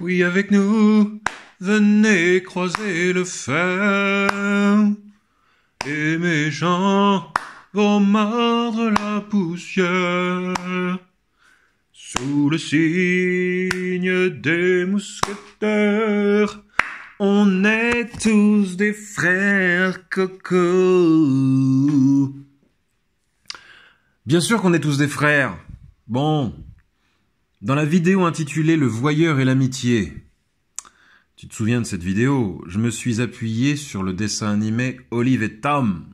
Oui, avec nous, venez croiser le fer. Et mes gens vont mordre la poussière. Sous le signe des mousquetaires, on est tous des frères coco. Bien sûr qu'on est tous des frères. Bon, dans la vidéo intitulée « Le voyeur et l'amitié », tu te souviens de cette vidéo, je me suis appuyé sur le dessin animé Olive et Tom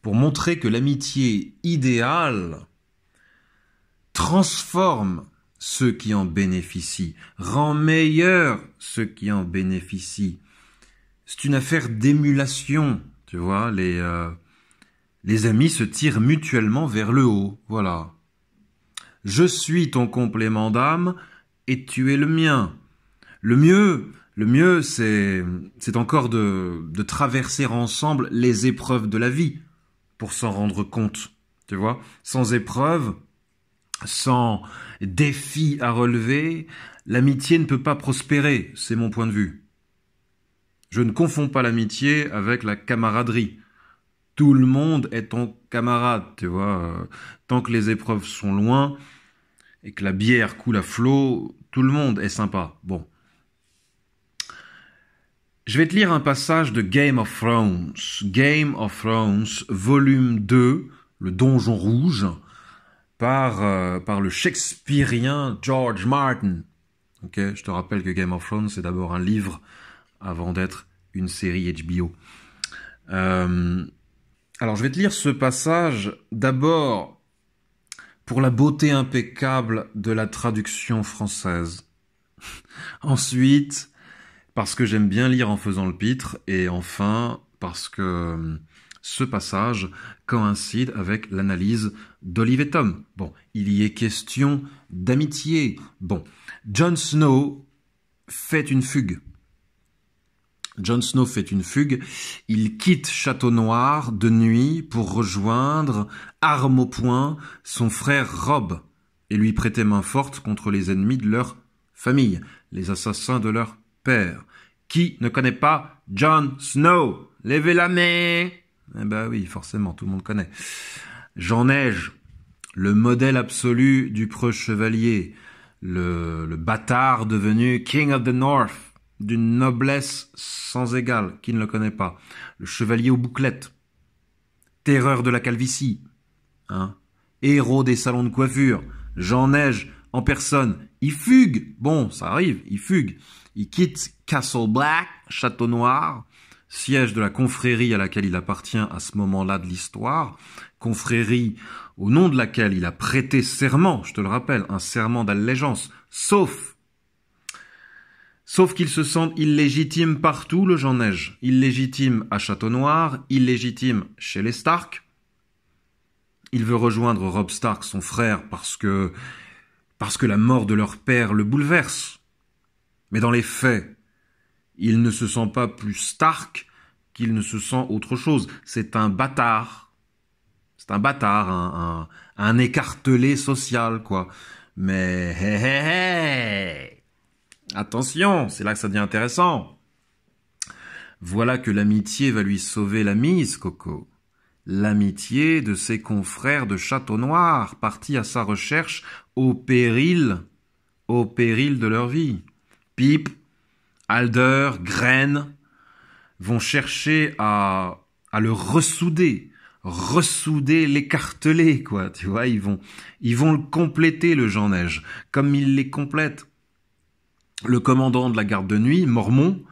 pour montrer que l'amitié idéale transforme ceux qui en bénéficient, rend meilleurs ceux qui en bénéficient. C'est une affaire d'émulation, tu vois, les amis se tirent mutuellement vers le haut, voilà. Je suis ton complément d'âme et tu es le mien. Le mieux, c'est encore de traverser ensemble les épreuves de la vie pour s'en rendre compte, tu vois. Sans épreuve, sans défi à relever, l'amitié ne peut pas prospérer, c'est mon point de vue. Je ne confonds pas l'amitié avec la camaraderie. Tout le monde est ton camarade, tu vois. Tant que les épreuves sont loin et que la bière coule à flot, tout le monde est sympa. Bon. Je vais te lire un passage de Game of Thrones. Game of Thrones, volume 2, le Donjon Rouge, par le Shakespearien George Martin. Ok, je te rappelle que Game of Thrones, c'est d'abord un livre avant d'être une série HBO. Alors, je vais te lire ce passage d'abord pour la beauté impeccable de la traduction française. Ensuite, parce que j'aime bien lire en faisant le pitre. Et enfin, parce que ce passage coïncide avec l'analyse d'Olive et Tom. Bon, il y est question d'amitié. Bon, Jon Snow fait une fugue. Jon Snow fait une fugue, il quitte Château Noir de nuit pour rejoindre, arme au poing, son frère Robb et lui prêter main forte contre les ennemis de leur famille, les assassins de leur père. Qui ne connaît pas Jon Snow? Levez la main! Eh ben oui, forcément, tout le monde connaît. Jean Neige, le modèle absolu du preux chevalier, le bâtard devenu King of the North, d'une noblesse sans égale, qui ne le connaît pas. Le chevalier aux bouclettes, terreur de la calvitie, hein, héros des salons de coiffure, Jean Neige en personne, il fugue, bon, ça arrive, il fugue, il quitte Castle Black, Château Noir, siège de la confrérie à laquelle il appartient à ce moment-là de l'histoire, confrérie au nom de laquelle il a prêté serment, je te le rappelle, un serment d'allégeance, sauf qu'il se sent illégitime partout, le Jean Neige. Illégitime à Château Noir, illégitime chez les Stark. Il veut rejoindre Robb Stark, son frère, parce que la mort de leur père le bouleverse. Mais dans les faits, il ne se sent pas plus Stark qu'il ne se sent autre chose. C'est un bâtard. C'est un bâtard, un écartelé social, quoi. Mais hé hé hé! Attention, c'est là que ça devient intéressant. Voilà que l'amitié va lui sauver la mise, Coco. L'amitié de ses confrères de Château Noir, partis à sa recherche au péril de leur vie. Pip, Alder, Graine vont chercher à le ressouder l'écartelé, quoi. Tu vois, ils vont le compléter, le Jean Neige, comme il les complète. Le commandant de la garde de nuit, Mormont,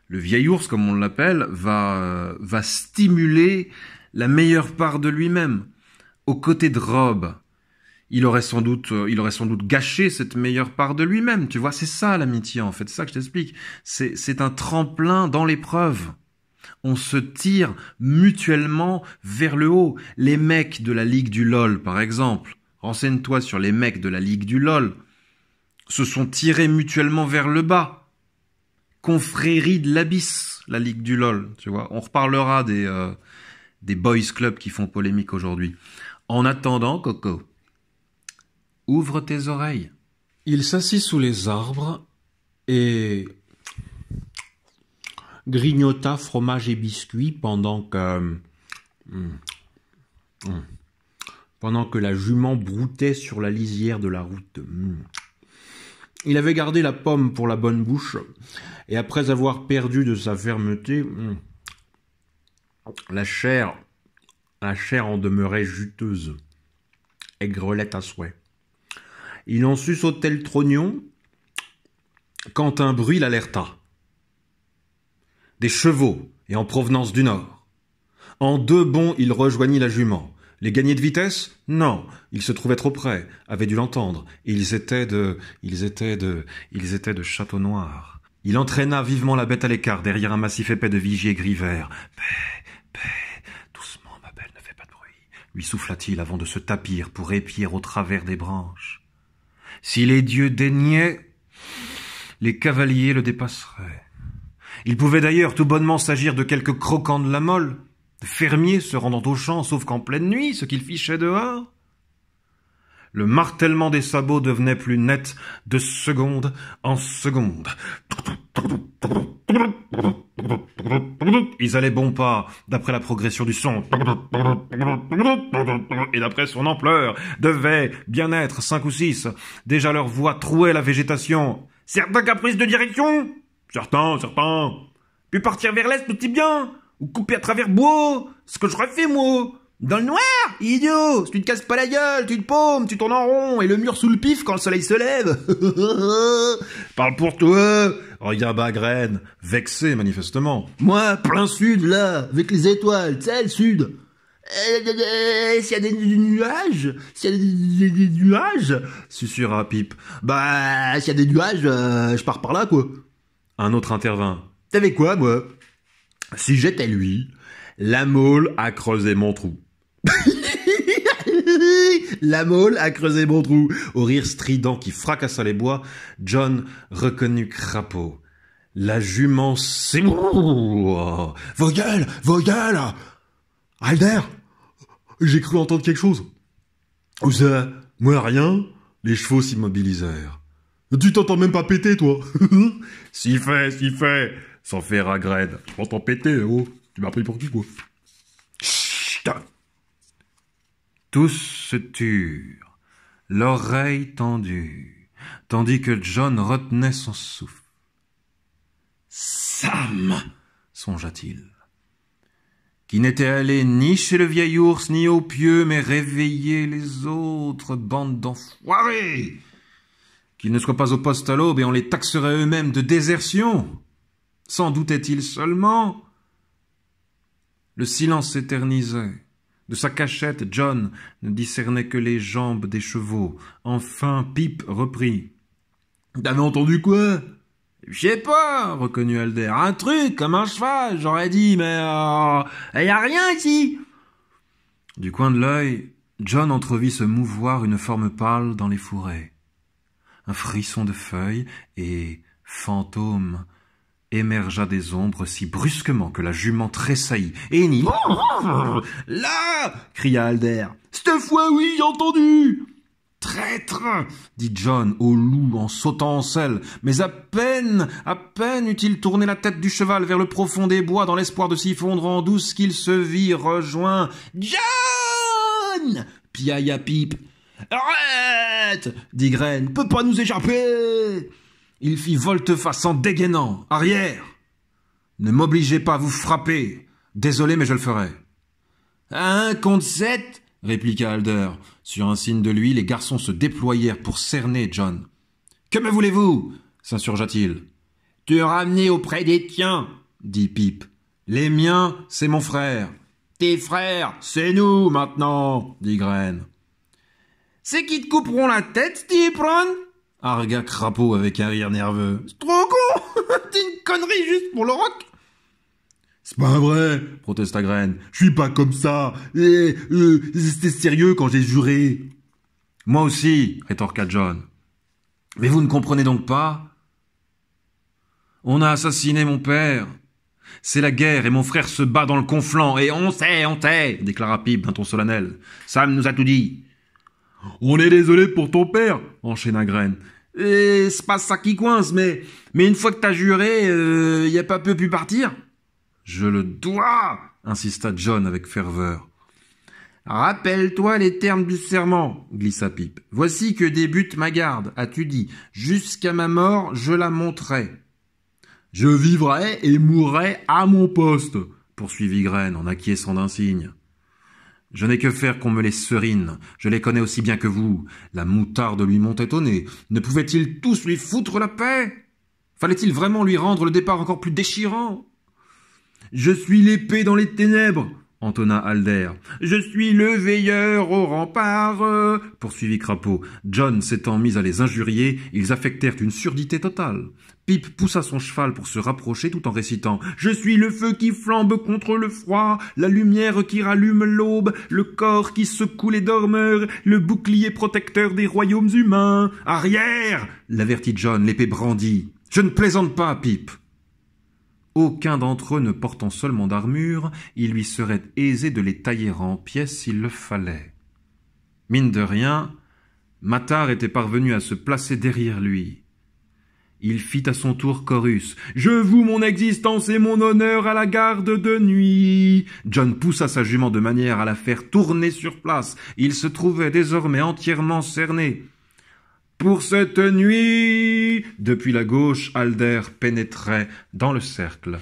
le vieil ours comme on l'appelle, va stimuler la meilleure part de lui-même. Aux côtés de Robb, il aurait sans doute gâché cette meilleure part de lui-même. Tu vois, c'est ça l'amitié en fait, c'est ça que je t'explique. C'est un tremplin dans l'épreuve. On se tire mutuellement vers le haut. Les mecs de la Ligue du LOL, par exemple. Renseigne-toi sur les mecs de la Ligue du LOL. Se sont tirés mutuellement vers le bas. Confrérie de l'Abysse, la Ligue du LOL, tu vois. On reparlera des boys clubs qui font polémique aujourd'hui. En attendant, Coco, ouvre tes oreilles. Il s'assit sous les arbres et grignota fromage et biscuits pendant que la jument broutait sur la lisière de la route. Il avait gardé la pomme pour la bonne bouche, et après avoir perdu de sa fermeté, la chair en demeurait juteuse, aigrelette à souhait. Il en suçotait le trognon quand un bruit l'alerta. Des chevaux, et en provenance du nord. En 2 bonds, il rejoignit la jument. Les gagner de vitesse? Non, ils se trouvaient trop près, avaient dû l'entendre. Ils étaient de Château-Noir. Il entraîna vivement la bête à l'écart, derrière un massif épais de vigier gris-vert. Paix, doucement, ma belle, ne fais pas de bruit, lui souffla-t-il avant de se tapir pour épier au travers des branches. Si les dieux daignaient, les cavaliers le dépasseraient. Il pouvait d'ailleurs tout bonnement s'agir de quelques croquants de la Mole, de fermiers se rendant au champ, sauf qu'en pleine nuit, ce qu'ils fichaient dehors. Le martèlement des sabots devenait plus net de seconde en seconde. Ils allaient bon pas, d'après la progression du son. Et d'après son ampleur, devaient bien être 5 ou 6. Déjà leur voix trouait la végétation. Certains caprices de direction? Certains. Puis partir vers l'est, tout est bien. Ou couper à travers bois. Ce que j'aurais fait, moi. Dans le noir, idiot. Si tu te casses pas la gueule, tu te paumes, tu tournes en rond, et le mur sous le pif quand le soleil se lève. Parle pour toi. Regarde Bagraine, vexé manifestement. Moi, plein sud, là, avec les étoiles, tu sais, le sud. S'il y a des nuages, susurra Pipe. Bah, s'il y a des nuages, je pars par là, quoi. Un autre intervint. T'avais quoi, moi? Si j'étais lui, la Mole a creusé mon trou. La Mole a creusé mon trou. Au rire strident qui fracassa les bois, John reconnut Crapaud. La jument s'émou. Vos gueules! Alder! J'ai cru entendre quelque chose. Où ça? Moi, rien. Les chevaux s'immobilisèrent. Tu t'entends même pas péter, toi. Si fait. Sans faire à Graine. Je m'entends péter, oh. Tu m'as pris pour qui, quoi? Chut! Tous se turent, l'oreille tendue, tandis que John retenait son souffle. Sam, songea-t-il, qui n'était allé ni chez le vieil ours ni au pieu, mais réveiller les autres, bande d'enfoirés, qu'ils ne soient pas au poste à l'aube et on les taxerait eux-mêmes de désertion. S'en doutait-il seulement? Le silence s'éternisait. De sa cachette, John ne discernait que les jambes des chevaux. Enfin, Pipe reprit. « T'avais entendu quoi ?»« Je sais pas, » reconnut Alder. « Un truc, comme un cheval, j'aurais dit, mais y a rien ici !» Du coin de l'œil, John entrevit se mouvoir une forme pâle dans les fourrés. Un frisson de feuilles et, fantôme, émergea des ombres si brusquement que la jument tressaillit et hennit. « Là !» cria Alder. « Cette fois, oui, j'ai entendu !»« Traître !» dit John au loup en sautant en selle. Mais à peine eut-il tourné la tête du cheval vers le profond des bois dans l'espoir de s'y fondre en douce qu'il se vit rejoint. « John !» piailla Pipe. « Arrête !» dit Graine. « Peut pas nous échapper !» Il fit volte-face en dégainant. « Arrière ! Ne m'obligez pas à vous frapper. Désolé, mais je le ferai. »« À 1 contre 7 !» répliqua Alder. Sur un signe de lui, les garçons se déployèrent pour cerner John. « Que me voulez-vous » s'insurgea-t-il. « Te ramener auprès des tiens » dit Pipe. « Les miens, c'est mon frère. »« Tes frères, c'est nous, maintenant » dit Graine. « C'est qui te couperont la tête, Stipron » argua Crapaud avec un rire nerveux. « C'est trop con. C'est une connerie juste pour le rock. » « C'est pas vrai, » protesta Graine. « Je suis pas comme ça. C'était sérieux quand j'ai juré. »« Moi aussi, » rétorqua John. « Mais vous ne comprenez donc pas? On a assassiné mon père. C'est la guerre et mon frère se bat dans le Conflans. Et on sait, déclara Pipe d'un ton solennel. Sam nous a tout dit. »« On est désolé pour ton père, » enchaîna Graine. Et c'est pas ça qui coince, mais une fois que t'as juré, y a pas peu pu partir. Je le dois, insista John avec ferveur. Rappelle-toi les termes du serment, glissa Pip. Voici que débute ma garde, as-tu dit. Jusqu'à ma mort, je la monterai. Je vivrai et mourrai à mon poste, poursuivit Graine en acquiesçant d'un signe. Je n'ai que faire qu'on me les serine. Je les connais aussi bien que vous. La moutarde lui montait au nez. Ne pouvaient-ils tous lui foutre la paix? Fallait-il vraiment lui rendre le départ encore plus déchirant? Je suis l'épée dans les ténèbres, entonna Alder. Je suis le veilleur au rempart, poursuivit Crapaud. John s'étant mis à les injurier, ils affectèrent une surdité totale. Pip poussa son cheval pour se rapprocher tout en récitant « Je suis le feu qui flambe contre le froid, la lumière qui rallume l'aube, le corps qui secoue les dormeurs, le bouclier protecteur des royaumes humains. Arrière !» l'avertit John, l'épée brandie. « Je ne plaisante pas, Pip !» Aucun d'entre eux ne portant seulement d'armure, il lui serait aisé de les tailler en pièces s'il le fallait. Mine de rien, Matar était parvenu à se placer derrière lui. Il fit à son tour chorus. « Je voue mon existence et mon honneur à la garde de nuit !» John poussa sa jument de manière à la faire tourner sur place. Il se trouvait désormais entièrement cerné. « Pour cette nuit !» Depuis la gauche, Alder pénétrait dans le cercle.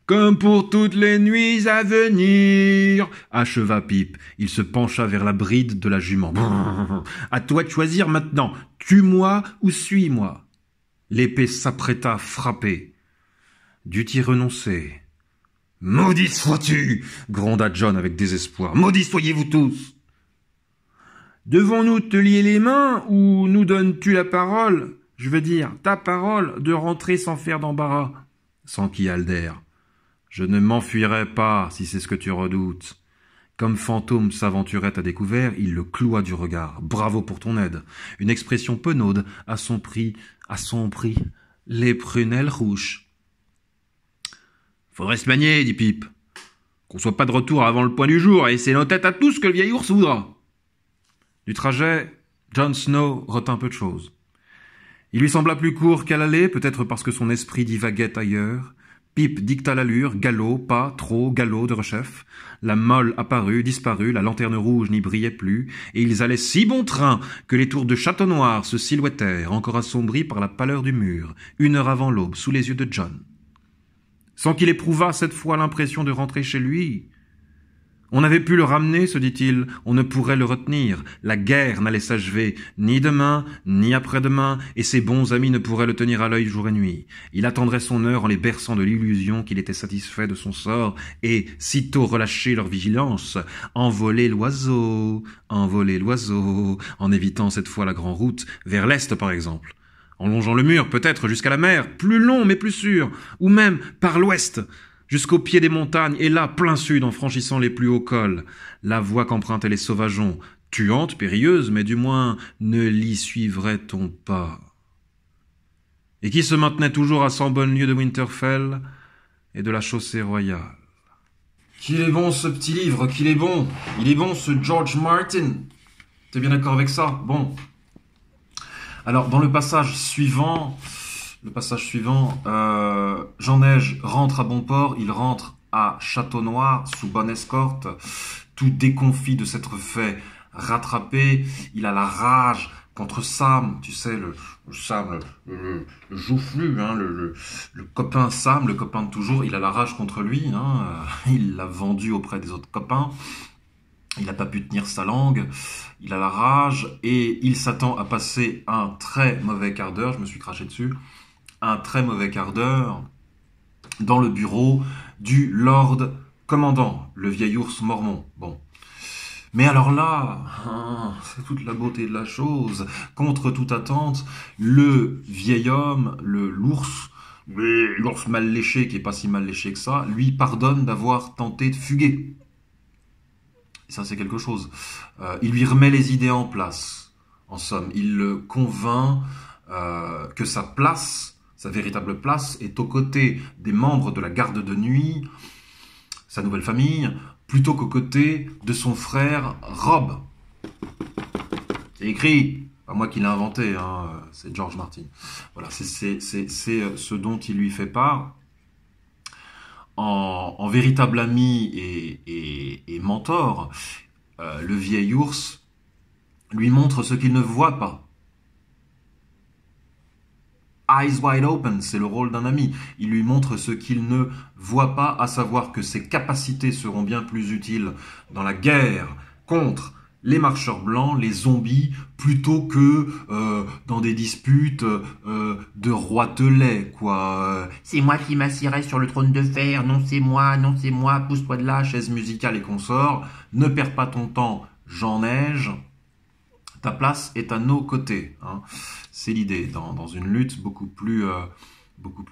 Comme pour toutes les nuits à venir, acheva Pip. Il se pencha vers la bride de la jument. À toi de choisir maintenant. Tue-moi ou suis-moi. L'épée s'apprêta à frapper. Dut-y renoncer. Maudit sois-tu, gronda John avec désespoir. Maudits soyez-vous tous. Devons-nous te lier les mains ou nous donnes-tu la parole, je veux dire ta parole, de rentrer sans faire d'embarras? S'enquit Alder. Je ne m'enfuirai pas, si c'est ce que tu redoutes. Comme Fantôme s'aventurait à découvert, il le cloua du regard. Bravo pour ton aide. Une expression penaude à son prix, les prunelles rouges. Faudrait se manier, dit Pip. Qu'on soit pas de retour avant le point du jour, et c'est nos têtes à tous que le vieil ours voudra. Du trajet, Jon Snow retint peu de choses. Il lui sembla plus court qu'à l'aller, peut-être parce que son esprit divaguait ailleurs. Pip dicta l'allure, galop, pas, trop, galop de rechef. La Molle apparut, disparut, la lanterne rouge n'y brillait plus, et ils allaient si bon train que les tours de Château-Noir se silhouettèrent, encore assombris par la pâleur du mur, 1 heure avant l'aube, sous les yeux de John. Sans qu'il éprouvât cette fois l'impression de rentrer chez lui. On avait pu le ramener, se dit-il, on ne pourrait le retenir. La guerre n'allait s'achever ni demain, ni après-demain, et ses bons amis ne pourraient le tenir à l'œil jour et nuit. Il attendrait son heure en les berçant de l'illusion qu'il était satisfait de son sort, et, sitôt relâcher leur vigilance, envoler l'oiseau, en évitant cette fois la grande route, vers l'est par exemple. En longeant le mur, peut-être jusqu'à la mer, plus long mais plus sûr, ou même par l'ouest, jusqu'au pied des montagnes, et là, plein sud, en franchissant les plus hauts cols. La voie qu'empruntaient les sauvageons, tuante, périlleuse, mais du moins ne l'y suivrait-on pas? Et qui se maintenait toujours à 100 bonnes lieues de Winterfell et de la chaussée royale. Qu'il est bon ce petit livre, qu'il est bon. Il est bon ce George Martin. T'es bien d'accord avec ça? Bon. Alors, dans le passage suivant... Jean Neige rentre à bon port, il rentre à Château-Noir sous bonne escorte, tout déconfit de s'être fait rattraper, il a la rage contre Sam, tu sais, le Sam, le joufflu, hein, le copain Sam, le copain de toujours, il a la rage contre lui, hein, il l'a vendu auprès des autres copains, il n'a pas pu tenir sa langue, il a la rage et il s'attend à passer un très mauvais quart d'heure, je me suis craché dessus, un très mauvais quart d'heure dans le bureau du Lord Commandant, le vieil ours mormon. Bon. Mais alors là, c'est toute la beauté de la chose. Contre toute attente, le vieil homme, l'ours mal léché, qui est pas si mal léché que ça, lui pardonne d'avoir tenté de fuguer. Et ça, c'est quelque chose. Il lui remet les idées en place. En somme, il le convainc que sa place, sa véritable place, est aux côtés des membres de la garde de nuit, sa nouvelle famille, plutôt qu'aux côtés de son frère Robb. C'est écrit, pas moi qui l'ai inventé, hein, c'est George Martin. Voilà, c'est ce dont il lui fait part. En véritable ami et mentor, le vieil ours lui montre ce qu'il ne voit pas. Eyes wide open, c'est le rôle d'un ami. Il lui montre ce qu'il ne voit pas, à savoir que ses capacités seront bien plus utiles dans la guerre contre les marcheurs blancs, les zombies, plutôt que dans des disputes de roitelets, quoi. C'est moi qui m'assierai sur le trône de fer, non c'est moi, pousse-toi de là, chaise musicale et consorts. Ne perds pas ton temps, Jean Neige. Ta place est à nos côtés. Hein. C'est l'idée, dans une lutte beaucoup plus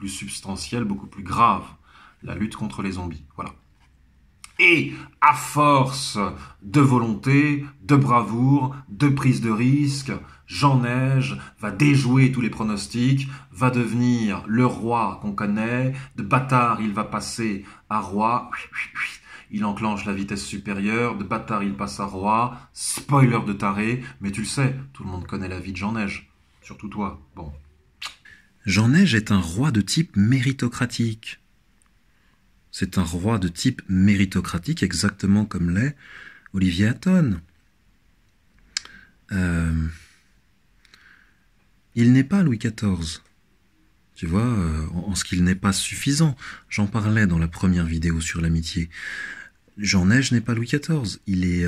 substantielle, beaucoup plus grave. La lutte contre les zombies. Voilà. Et à force de volonté, de bravoure, de prise de risque, Jean Neige va déjouer tous les pronostics, va devenir le roi qu'on connaît. De bâtard, il va passer à roi. Il enclenche la vitesse supérieure, de bâtard il passe à roi, spoiler de taré, mais tu le sais, tout le monde connaît la vie de Jean Neige, surtout toi, bon. Jean Neige est un roi de type méritocratique. C'est un roi de type méritocratique, exactement comme l'est Olivier Hatton. Il n'est pas Louis XIV. Tu vois, en ce qu'il n'est pas suffisant. J'en parlais dans la première vidéo sur l'amitié. Jean Neige n'est pas Louis XIV. Il est...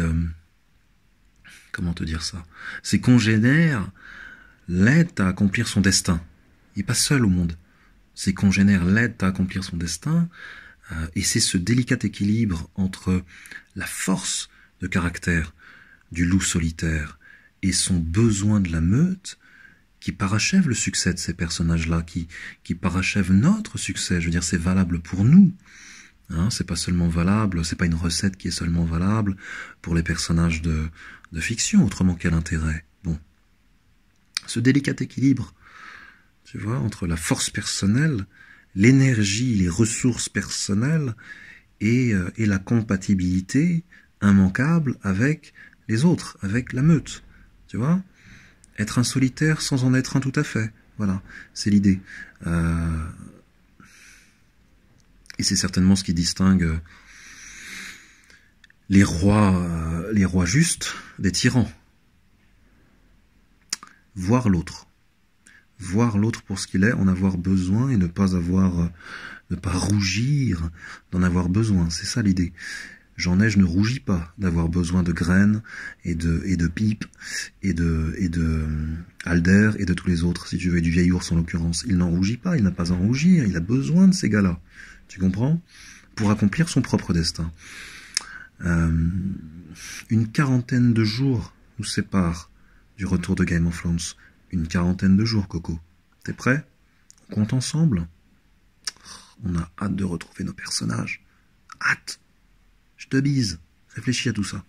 comment te dire ça? Ses congénères l'aident à accomplir son destin. Il n'est pas seul au monde. Ses congénères l'aident à accomplir son destin. Et c'est ce délicat équilibre entre la force de caractère du loup solitaire et son besoin de la meute qui parachève le succès de ces personnages-là, qui parachève notre succès. Je veux dire, c'est valable pour nous. Hein, c'est pas seulement valable, c'est pas une recette qui est seulement valable pour les personnages de fiction, autrement quel intérêt? Bon. Ce délicat équilibre, tu vois, entre la force personnelle, l'énergie, les ressources personnelles et la compatibilité immanquable avec les autres, avec la meute, tu vois? Être un solitaire sans en être un tout à fait. Voilà, c'est l'idée. Et c'est certainement ce qui distingue les rois justes des tyrans. Voir l'autre. Voir l'autre pour ce qu'il est, en avoir besoin et ne pas rougir d'en avoir besoin. C'est ça l'idée. Jean Neige ne rougit pas d'avoir besoin de graines et de pipes et de Alder et de tous les autres, si tu veux, et du vieil ours en l'occurrence. Il n'en rougit pas, il n'a pas à en rougir, il a besoin de ces gars-là. Tu comprends? Pour accomplir son propre destin. Une quarantaine de jours nous séparent du retour de Game of Thrones. Une quarantaine de jours, Coco. T'es prêt? On compte ensemble? On a hâte de retrouver nos personnages. Hâte! Je te bise. Réfléchis à tout ça.